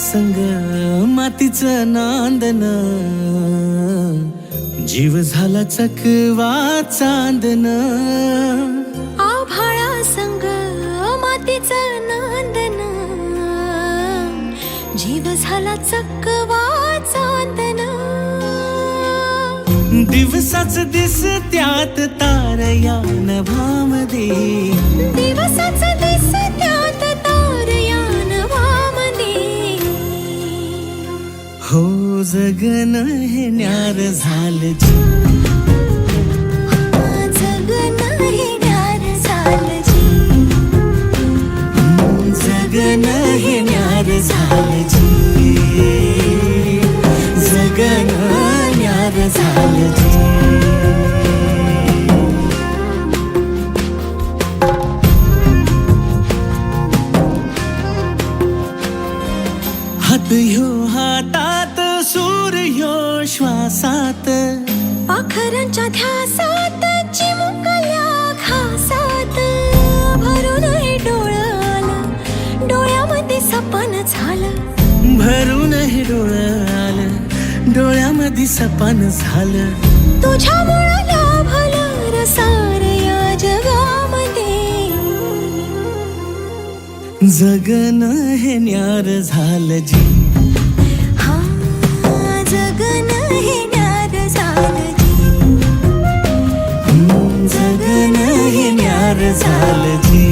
संग मातीचं नांदन, जीव झाला चकवा चांदन. आभाळा संग मातीचं नांदन, जीव झाला चकवा चांदन. दिवसाच दिसत्यात तार या नभामध्ये, दिवसाच दिसत्यात तार या नभामध्ये. हो जगन हे न्यार झालं जी, जगन हे न्यार झालं जी. जगन हे न्यार झालं जी, जगन न्यार झालं जी. हात ह्यो हातात, सूर ह्यो श्वासात, पाखरांच्या ध्यासात, चिमुकल्या घासात. भरून हे डोळं आलं, डोळ्यामध्ये सपन झालं. भरून हे डोळं आलं, डोळ्यामध्ये सपन झालं. तुझ्यामुळं लाभलं रसार या जगामध्ये. जगन हे न्यार झालं जी, हा जगन हे न्यार झालं जी. जगन हे न्यार झालं जी.